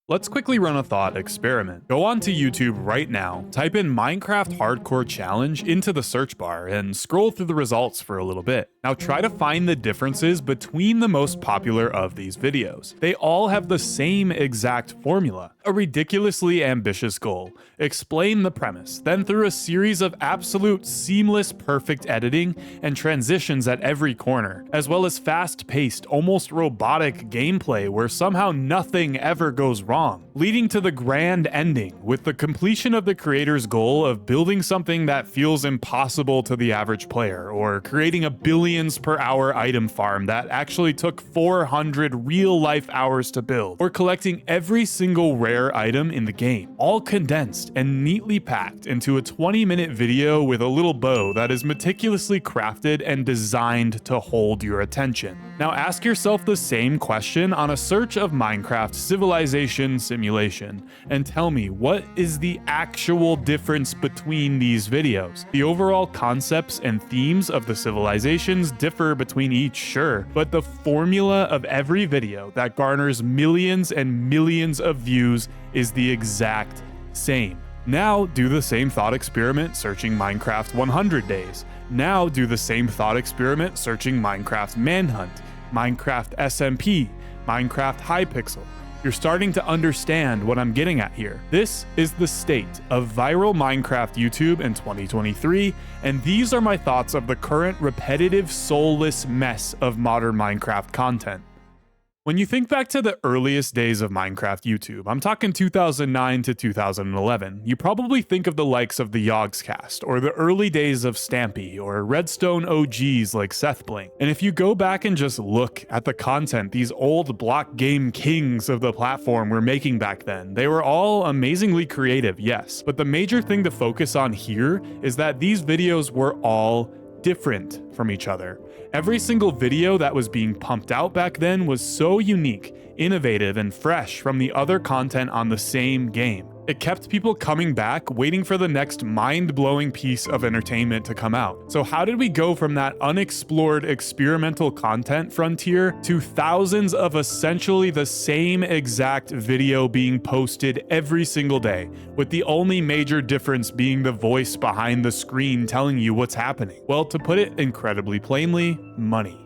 Let's quickly run a thought experiment. Go onto YouTube right now, type in Minecraft Hardcore Challenge into the search bar, and scroll through the results for a little bit. Now try to find the differences between the most popular of these videos. They all have the same exact formula, a ridiculously ambitious goal. Explain the premise, then through a series of absolute seamless perfect editing and transitions at every corner, as well as fast-paced, almost robotic gameplay where somehow nothing ever goes wrong, leading to the grand ending with the completion of the creator's goal of building something that feels impossible to the average player, or creating a billions per hour item farm that actually took 400 real-life hours to build, or collecting every single rare item in the game, all condensed and neatly packed into a 20-minute video with a little bow that is meticulously crafted and designed to hold your attention. Now ask yourself the same question on a search of Minecraft Civilization Simulation, and tell me, what is the actual difference between these videos? The overall concepts and themes of the civilizations differ between each, sure, but the formula of every video that garners millions and millions of views is the exact same. Now do the same thought experiment searching Minecraft 100 days. Now do the same thought experiment searching Minecraft Manhunt, Minecraft SMP, Minecraft Hypixel. You're starting to understand what I'm getting at here. This is the state of viral Minecraft YouTube in 2023, and these are my thoughts of the current repetitive, soulless mess of modern Minecraft content. When you think back to the earliest days of Minecraft YouTube, I'm talking 2009 to 2011, you probably think of the likes of the Yogscast, or the early days of Stampy, or Redstone OGs like SethBlink. And if you go back and just look at the content these old block game kings of the platform were making back then, they were all amazingly creative, yes. But the major thing to focus on here is that these videos were all different from each other. Every single video that was being pumped out back then was so unique, innovative, and fresh from the other content on the same game. It kept people coming back, waiting for the next mind-blowing piece of entertainment to come out. So how did we go from that unexplored experimental content frontier to thousands of essentially the same exact video being posted every single day, with the only major difference being the voice behind the screen telling you what's happening? Well, to put it incredibly plainly, money.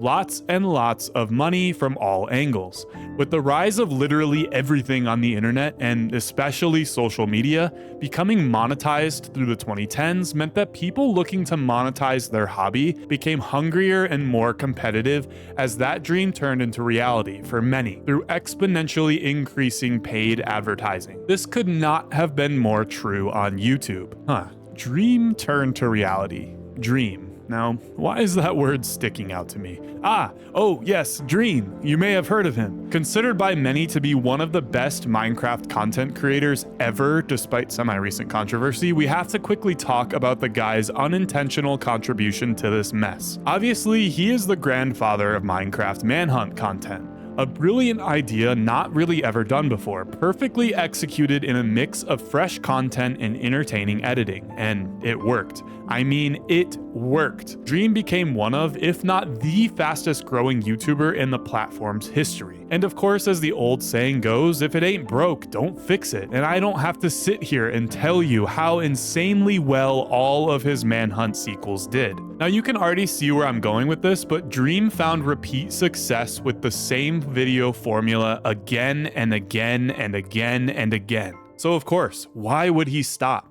Lots and lots of money from all angles. With the rise of literally everything on the internet, and especially social media, becoming monetized through the 2010s meant that people looking to monetize their hobby became hungrier and more competitive as that dream turned into reality for many through exponentially increasing paid advertising. This could not have been more true on YouTube. Dream turned to reality. Dream. Now, why is that word sticking out to me? Oh yes, Dream. You may have heard of him. Considered by many to be one of the best Minecraft content creators ever, despite semi-recent controversy, we have to quickly talk about the guy's unintentional contribution to this mess. Obviously, he is the grandfather of Minecraft Manhunt content. A brilliant idea not really ever done before, perfectly executed in a mix of fresh content and entertaining editing, and it worked. I mean, it worked. Dream became one of, if not the fastest growing YouTuber in the platform's history. And of course, as the old saying goes, if it ain't broke, don't fix it. And I don't have to sit here and tell you how insanely well all of his Manhunt sequels did. Now you can already see where I'm going with this, but Dream found repeat success with the same video formula again and again and again and again. So of course, why would he stop?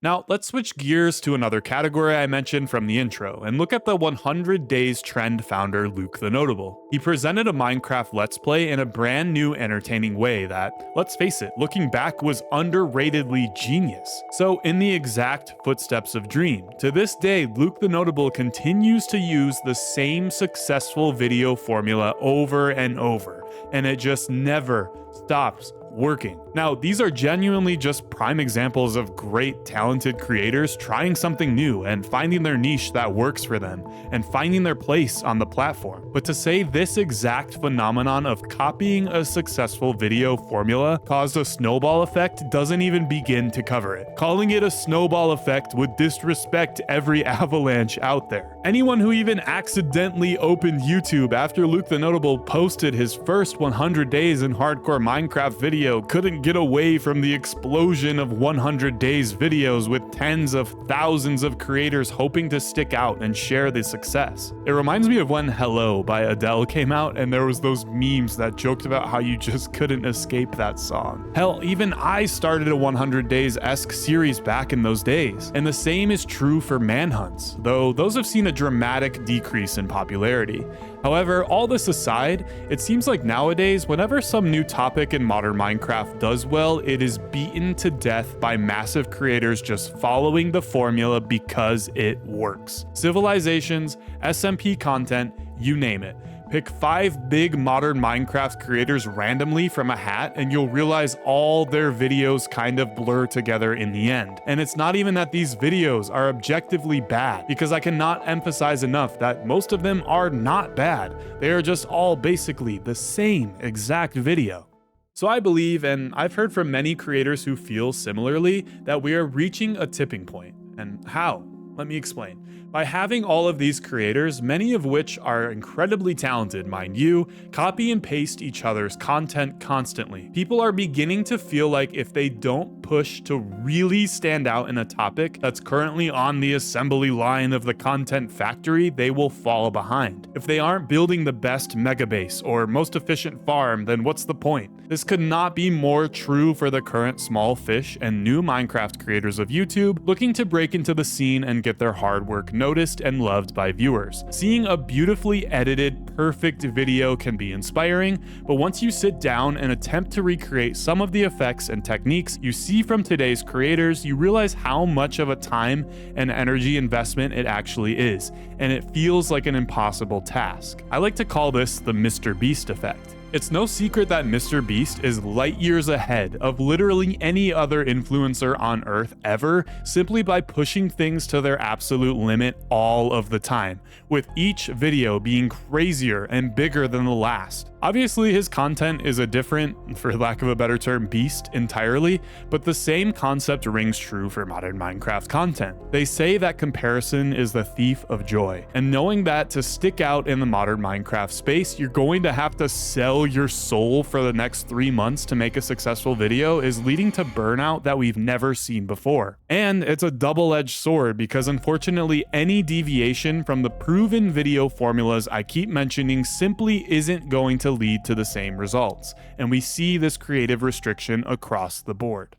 Now, let's switch gears to another category I mentioned from the intro, and look at the 100 Days Trend founder Luke the Notable. He presented a Minecraft Let's Play in a brand new entertaining way that, let's face it, looking back was underratedly genius. So in the exact footsteps of Dream, to this day, Luke the Notable continues to use the same successful video formula over and over, and it just never stops working. Now, these are genuinely just prime examples of great, talented creators trying something new and finding their niche that works for them and finding their place on the platform. But to say this exact phenomenon of copying a successful video formula caused a snowball effect doesn't even begin to cover it. Calling it a snowball effect would disrespect every avalanche out there. Anyone who even accidentally opened YouTube after Luke the Notable posted his first first 100 days in hardcore Minecraft video couldn't get away from the explosion of 100 days videos with tens of thousands of creators hoping to stick out and share the success. It reminds me of when Hello by Adele came out and there was those memes that joked about how you just couldn't escape that song. Hell, even I started a 100 days-esque series back in those days. And the same is true for manhunts, though those have seen a dramatic decrease in popularity. However, all this aside, it seems like nowadays, whenever some new topic in modern Minecraft does well, it is beaten to death by massive creators just following the formula because it works. Civilizations, SMP content, you name it. Pick 5 big modern Minecraft creators randomly from a hat and you'll realize all their videos kind of blur together in the end. And it's not even that these videos are objectively bad, because I cannot emphasize enough that most of them are not bad. They are just all basically the same exact video. So I believe, and I've heard from many creators who feel similarly, that we are reaching a tipping point. And how? Let me explain. By having all of these creators, many of which are incredibly talented, mind you, copy and paste each other's content constantly. People are beginning to feel like if they don't push to really stand out in a topic that's currently on the assembly line of the content factory, they will fall behind. If they aren't building the best mega base or most efficient farm, then what's the point? This could not be more true for the current small fish and new Minecraft creators of YouTube looking to break into the scene and get their hard work noticed and loved by viewers. Seeing a beautifully edited, perfect video can be inspiring, but once you sit down and attempt to recreate some of the effects and techniques you see from today's creators, you realize how much of a time and energy investment it actually is, and it feels like an impossible task. I like to call this the Mr. Beast effect. It's no secret that Mr. Beast is light years ahead of literally any other influencer on Earth ever, simply by pushing things to their absolute limit all of the time, with each video being crazier and bigger than the last. Obviously, his content is a different, for lack of a better term, beast entirely, but the same concept rings true for modern Minecraft content. They say that comparison is the thief of joy, and knowing that to stick out in the modern Minecraft space, you're going to have to sell your soul for the next 3 months to make a successful video is leading to burnout that we've never seen before. And it's a double-edged sword, because unfortunately, any deviation from the proven video formulas I keep mentioning simply isn't going to lead to the same results, and we see this creative restriction across the board.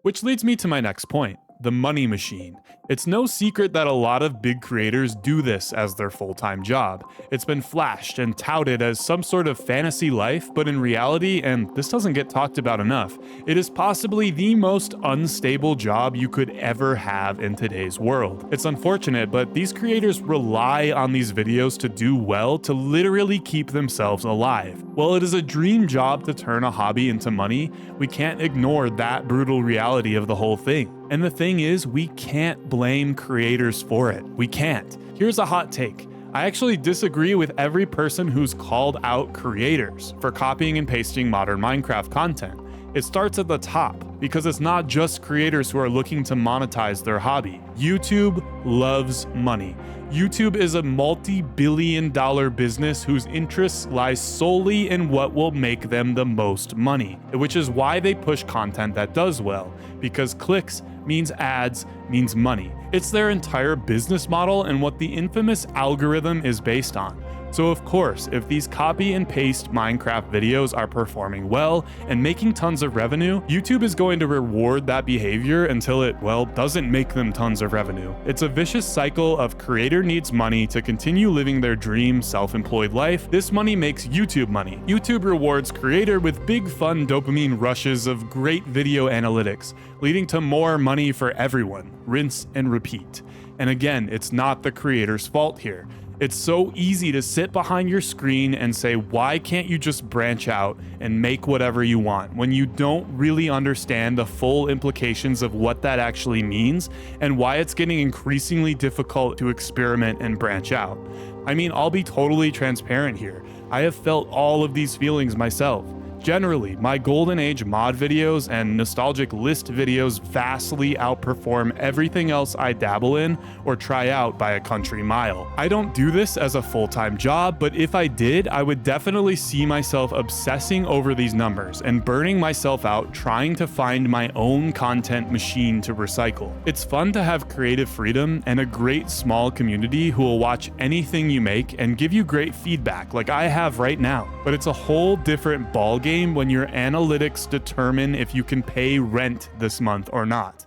Which leads me to my next point, the money machine. It's no secret that a lot of big creators do this as their full-time job. It's been flashed and touted as some sort of fantasy life, but in reality, and this doesn't get talked about enough, it is possibly the most unstable job you could ever have in today's world. It's unfortunate, but these creators rely on these videos to do well to literally keep themselves alive. While it is a dream job to turn a hobby into money, we can't ignore that brutal reality of the whole thing. And the thing is, we can't blame creators for it. We can't. Here's a hot take. I actually disagree with every person who's called out creators for copying and pasting modern Minecraft content. It starts at the top, because it's not just creators who are looking to monetize their hobby. YouTube loves money. YouTube is a multi-billion-dollar business whose interests lie solely in what will make them the most money, which is why they push content that does well, because clicks means ads means money. It's their entire business model and what the infamous algorithm is based on. So of course, if these copy and paste Minecraft videos are performing well and making tons of revenue, YouTube is going to reward that behavior until it, well, doesn't make them tons of revenue. It's a vicious cycle of creator needs money to continue living their dream self-employed life. This money makes YouTube money. YouTube rewards creator with big fun dopamine rushes of great video analytics, leading to more money for everyone. Rinse and repeat. And again, it's not the creator's fault here. It's so easy to sit behind your screen and say, why can't you just branch out and make whatever you want, when you don't really understand the full implications of what that actually means and why it's getting increasingly difficult to experiment and branch out. I mean, I'll be totally transparent here. I have felt all of these feelings myself. Generally, my Golden Age mod videos and nostalgic list videos vastly outperform everything else I dabble in or try out by a country mile. I don't do this as a full-time job, but if I did, I would definitely see myself obsessing over these numbers and burning myself out trying to find my own content machine to recycle. It's fun to have creative freedom and a great small community who will watch anything you make and give you great feedback like I have right now. But it's a whole different ballgame when your analytics determine if you can pay rent this month or not.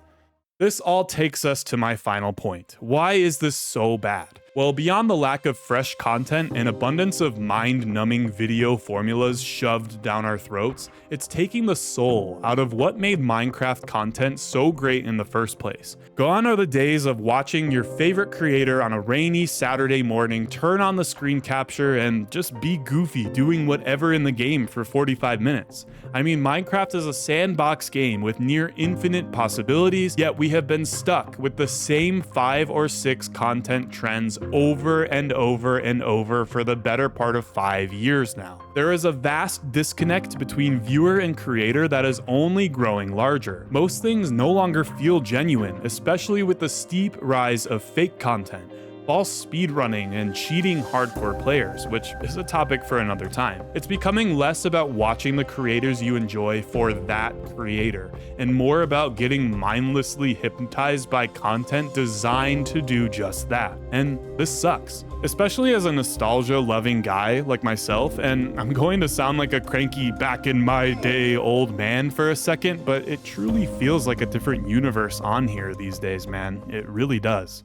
This all takes us to my final point. Why is this so bad? Well, beyond the lack of fresh content and abundance of mind-numbing video formulas shoved down our throats, it's taking the soul out of what made Minecraft content so great in the first place. Gone are the days of watching your favorite creator on a rainy Saturday morning turn on the screen capture and just be goofy doing whatever in the game for 45 minutes. I mean, Minecraft is a sandbox game with near infinite possibilities, yet we have been stuck with the same 5 or 6 content trends over and over and over for the better part of 5 years now. There is a vast disconnect between viewer and creator that is only growing larger. Most things no longer feel genuine, especially with the steep rise of fake content, false speedrunning, and cheating hardcore players, which is a topic for another time. It's becoming less about watching the creators you enjoy for that creator, and more about getting mindlessly hypnotized by content designed to do just that. And this sucks. Especially as a nostalgia-loving guy like myself, and I'm going to sound like a cranky back in my day old man for a second, but it truly feels like a different universe on here these days, man. It really does.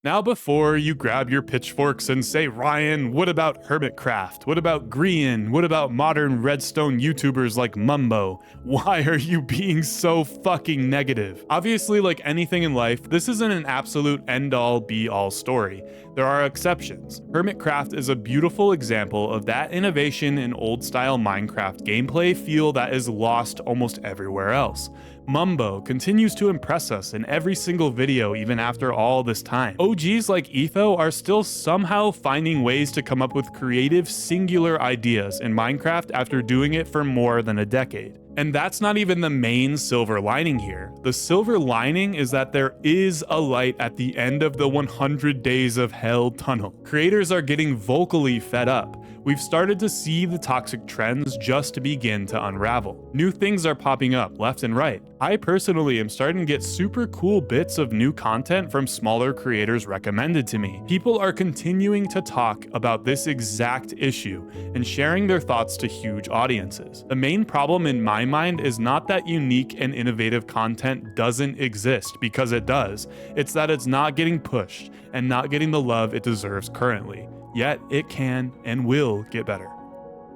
Now before you grab your pitchforks and say, Ryan, what about Hermitcraft? What about Grian? What about modern redstone YouTubers like Mumbo? Why are you being so fucking negative? Obviously, like anything in life, this isn't an absolute end-all be-all story. There are exceptions. Hermitcraft is a beautiful example of that innovation in old-style Minecraft gameplay feel that is lost almost everywhere else. Mumbo continues to impress us in every single video even after all this time. OGs like Etho are still somehow finding ways to come up with creative, singular ideas in Minecraft after doing it for more than a decade. And that's not even the main silver lining here. The silver lining is that there is a light at the end of the 100 Days of Hell tunnel. Creators are getting vocally fed up. We've started to see the toxic trends just begin to unravel. New things are popping up left and right. I personally am starting to get super cool bits of new content from smaller creators recommended to me. People are continuing to talk about this exact issue and sharing their thoughts to huge audiences. The main problem in my mind is not that unique and innovative content doesn't exist, because it does. It's that it's not getting pushed and not getting the love it deserves currently. Yet it can and will get better.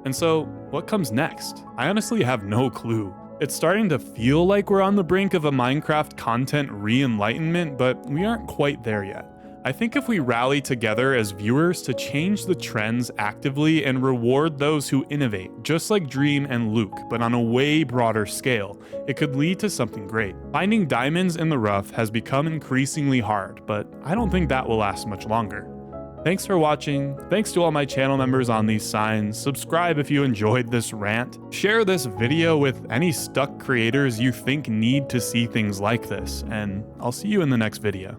And so, what comes next? I honestly have no clue. It's starting to feel like we're on the brink of a Minecraft content re-enlightenment, but we aren't quite there yet. I think if we rally together as viewers to change the trends actively and reward those who innovate, just like Dream and Luke, but on a way broader scale, it could lead to something great. Finding diamonds in the rough has become increasingly hard, but I don't think that will last much longer. Thanks for watching. Thanks to all my channel members on these signs. Subscribe if you enjoyed this rant. Share this video with any stuck creators you think need to see things like this, and I'll see you in the next video.